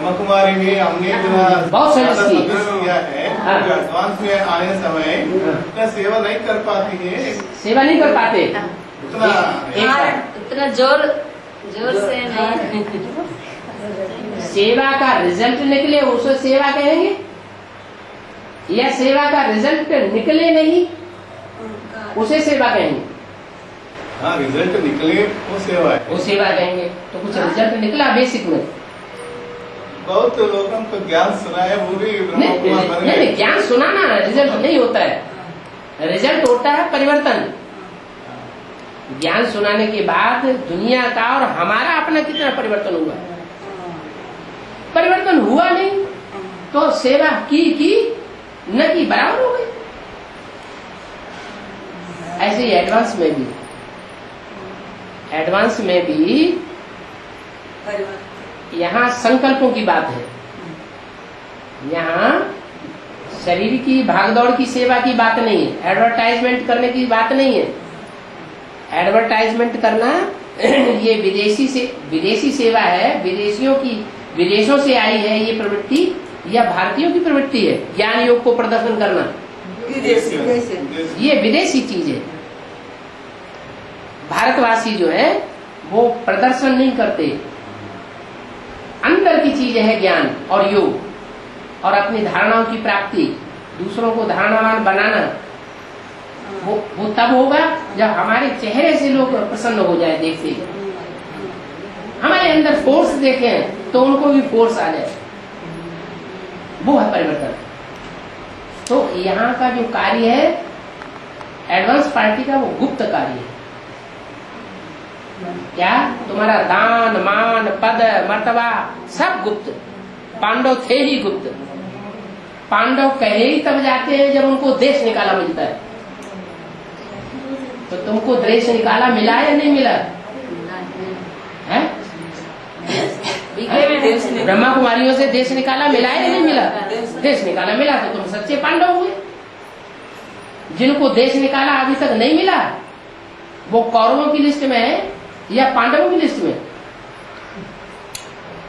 ब्रह्मा कुमारी में हमने बहुत सर्विस की किया है। एडवांस में आने समय इतना सेवा नहीं कर पाती है, सेवा नहीं कर पाते उतना जोर से नहीं। सेवा का रिजल्ट निकले उसे सेवा कहेंगे, या सेवा का रिजल्ट निकले नहीं उसे सेवा कहेंगे? हाँ, रिजल्ट निकले वो सेवा है, वो सेवा कहेंगे। तो कुछ रिजल्ट निकला बेसिक में? बहुत लोगों को ज्ञान सुना है, वो भी ब्रह्मा कुमार बन गए। नहीं, ज्ञान सुनाना रिजल्ट नहीं होता है। रिजल्ट होता है परिवर्तन। ज्ञान सुनाने के बाद दुनिया का और हमारा अपना कितना परिवर्तन हुआ? परिवर्तन हुआ नहीं तो सेवा की न की बराबर हो गई। ऐसे ही एडवांस में भी यहाँ संकल्पों की बात है। यहाँ शरीर की भागदौड़ की सेवा की बात नहीं है, एडवर्टाइजमेंट करने की बात नहीं है। एडवर्टाइजमेंट करना ये विदेशी सेवा है, विदेशों से आई है ये प्रवृत्ति, या भारतीयों की प्रवृत्ति है ज्ञान योग को प्रदर्शन करना? ये विदेशी चीज है। भारतवासी जो है वो प्रदर्शन नहीं करते, अंदर की चीज है ज्ञान और योग और अपनी धारणाओं की प्राप्ति, दूसरों को धारणावान बनाना। वो तब होगा जब हमारे चेहरे से लोग प्रसन्न हो जाए देखते ही। हमारे अंदर फोर्स देखें तो उनको भी फोर्स आ जाए, वो है परिवर्तन। तो यहाँ का जो कार्य है एडवांस पार्टी का, वो गुप्त कार्य है। क्या तुम्हारा दान मान पद मर्तबा सब गुप्त। पांडव थे ही गुप्त। पांडव कहे ही तब जाते हैं जब उनको देश निकाला मिलता है। तो तुमको देश निकाला मिला या नहीं मिला है? ब्रह्मा कुमारियों से देश निकाला मिला या नहीं मिला? देश निकाला मिला तो तुम सच्चे पांडव हुए। जिनको देश निकाला अभी तक नहीं मिला वो कौरवों की लिस्ट में है या पांडवों की लिस्ट में?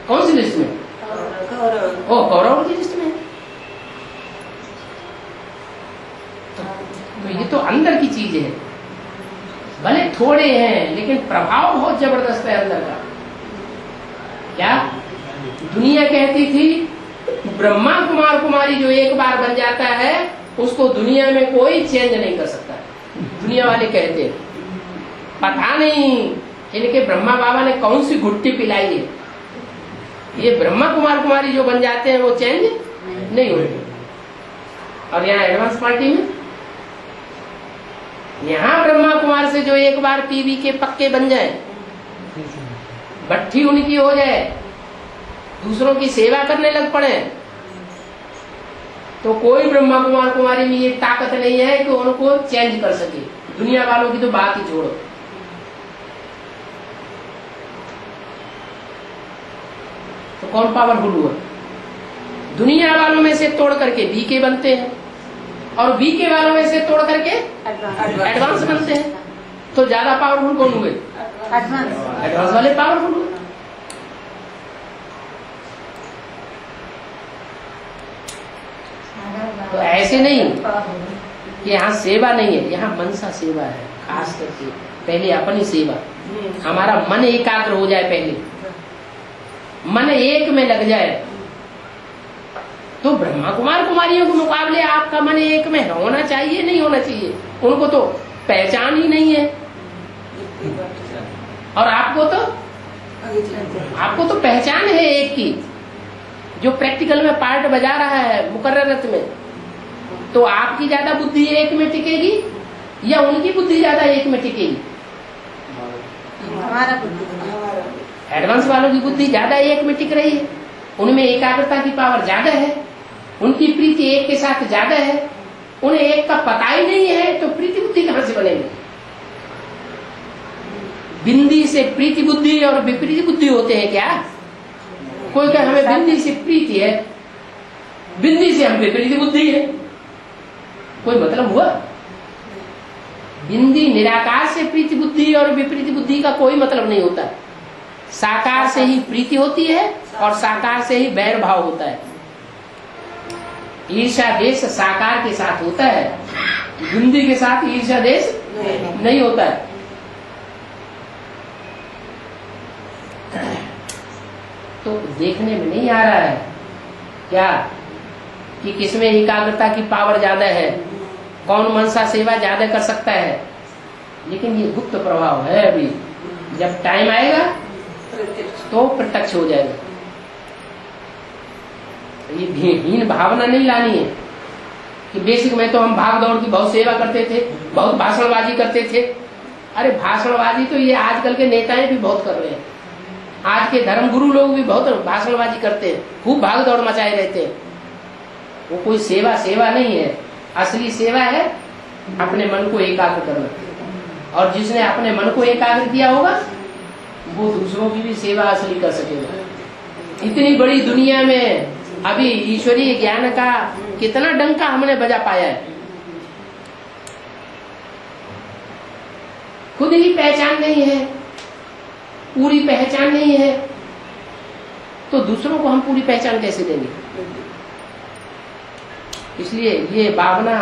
कौन सी लिस्ट में? कौरवों की लिस्ट में। तो ये तो अंदर की चीज है, भले थोड़े हैं लेकिन प्रभाव बहुत जबरदस्त है अंदर का। क्या दुनिया कहती थी ब्रह्मा कुमार कुमारी जो एक बार बन जाता है उसको दुनिया में कोई चेंज नहीं कर सकता। दुनिया वाले कहते पता नहीं इनके ब्रह्मा बाबा ने कौन सी घुट्टी पिलाई है, ये ब्रह्मा कुमार कुमारी जो बन जाते हैं वो चेंज नहीं होते। और यहाँ एडवांस पार्टी में यहाँ ब्रह्मा कुमार से जो एक बार पीवी के पक्के बन जाए, भट्ठी उनकी हो जाए, दूसरों की सेवा करने लग पड़े, तो कोई ब्रह्मा कुमार कुमारी में ये ताकत नहीं है कि उनको चेंज कर सके। दुनिया वालों की तो बात ही छोड़ो। तो कौन पावरफुल हुआ? दुनिया वालों में से तोड़ करके बीके बनते हैं और बीके वालों में से तोड़ करके एडवांस बनते हैं। तो ज्यादा पावरफुल कौन हुए? एडवांस वाले पावरफुल हुए। तो ऐसे नहीं कि यहाँ सेवा नहीं है, यहाँ मनसा सेवा है। खास करके पहले अपनी सेवा, हमारा मन एकाग्र हो जाए, पहले मन एक में लग जाए। तो ब्रह्मा कुमार कुमारियों के मुकाबले आपका मन एक में होना चाहिए, नहीं होना चाहिए? उनको तो पहचान ही नहीं है और आपको तो पहचान है एक की, जो प्रैक्टिकल में पार्ट बजा रहा है मुकर्ररत में। तो आपकी ज्यादा बुद्धि एक में टिकेगी या उनकी बुद्धि ज्यादा एक में टिकेगी? एडवांस वालों की बुद्धि ज्यादा एक में टिक रही है, उनमें एकाग्रता की पावर ज्यादा है, उनकी प्रीति एक के साथ ज्यादा है। उन्हें एक का पता ही नहीं है तो प्रीति बुद्धि कहां से बनेगी? बिंदी से प्रीति बुद्धि और विपरीत बुद्धि होते हैं क्या? कोई कहे हमें बिंदी से प्रीति है, बिंदी से हम विपरीत बुद्धि है, कोई मतलब हुआ? बिंदी निराकार से प्रीति बुद्धि और विपरीत बुद्धि का कोई मतलब नहीं होता। साकार से ही प्रीति होती है और साकार से ही बैर भाव होता है। ईर्ष्या देश साकार के साथ होता है, बुंदी के साथ ईर्ष्या देश नहीं होता है। तो देखने में नहीं आ रहा है क्या कि किसमें एकाग्रता की पावर ज्यादा है, कौन मनसा सेवा ज्यादा कर सकता है, लेकिन ये गुप्त प्रभाव है। अभी जब टाइम आएगा तो प्रत्यक्ष हो जाएगा। ये हीन भावना नहीं लानी है कि बेसिक में तो हम भाग दौड़ की बहुत सेवा करते थे, बहुत भाषणबाजी करते थे। अरे भाषणबाजी तो ये आजकल के नेताएं भी बहुत कर रहे हैं, आज के धर्म गुरु लोग भी बहुत भाषणबाजी करते हैं, खूब भाग दौड़ मचाए रहते हैं। वो कोई सेवा नहीं है। असली सेवा है अपने मन को एकाग्र करना, और जिसने अपने मन को एकाग्र किया होगा वो दूसरों की भी सेवा असली कर सकेगा। इतनी बड़ी दुनिया में अभी ईश्वरीय ज्ञान का कितना डंका हमने बजा पाया है। खुद ही पहचान नहीं है, पूरी पहचान नहीं है, तो दूसरों को हम पूरी पहचान कैसे देंगे? इसलिए ये भावना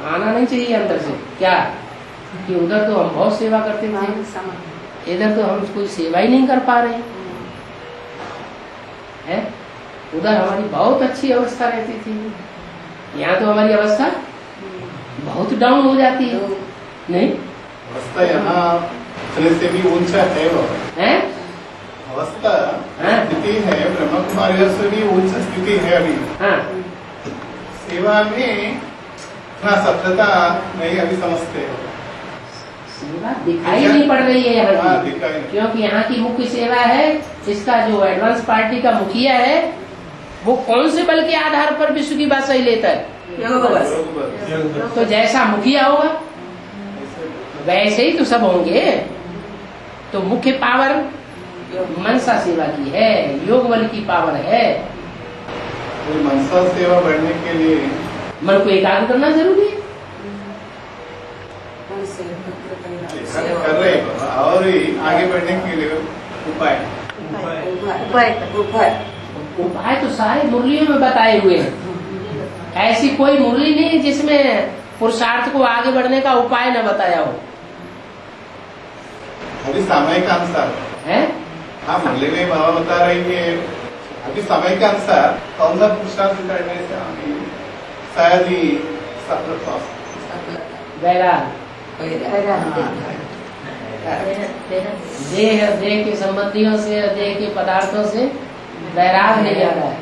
आना नहीं चाहिए अंदर से क्या कि उधर तो हम बहुत सेवा करते थे, इधर तो हम कोई सेवा ही नहीं कर पा रहे हैं। उधर हमारी बहुत अच्छी अवस्था रहती थी, यहाँ तो हमारी अवस्था बहुत डाउन हो जाती है। नहीं, अवस्था यहाँ से भी ऊंचा है वो है अवस्था स्थिति है, ब्रह्म कुमारी से भी उच्च स्थिति है अभी। हाँ, सेवा में इतना सभ्यता नहीं अभी समझते हो। सेवा दिखाई नहीं पड़ रही है यहाँ हाँ, की, दिखाई नहीं। क्योंकि यहाँ की मुख्य सेवा है, इसका जो एडवांस पार्टी का मुखिया है वो कौन से बल के आधार पर विश्व की बात सही लेता है? तो जैसा मुखिया होगा वैसे ही तो सब होंगे। तो मुख्य पावर मनसा सेवा की है, योग बल की पावर है। कोई मनसा सेवा बढ़ने के लिए मन को एकाग्र करना जरूरी है। कर रहे हैं, और आगे बढ़ने के लिए उपाय तो सारे मुरलियों में बताए हुए हैं। ऐसी कोई मुरली नहीं जिसमें पुरुषार्थ को आगे बढ़ने का उपाय न बताया हो। अभी समय का अनुसार है हाँ मुरली में बाबा बता रही है, अभी समय के अनुसार कौन सा पुरुषार्थ करने से हमें शायद ही वैराग, देह के संबंधियों से, देह के पदार्थों से वैराग नहीं आ रहा है।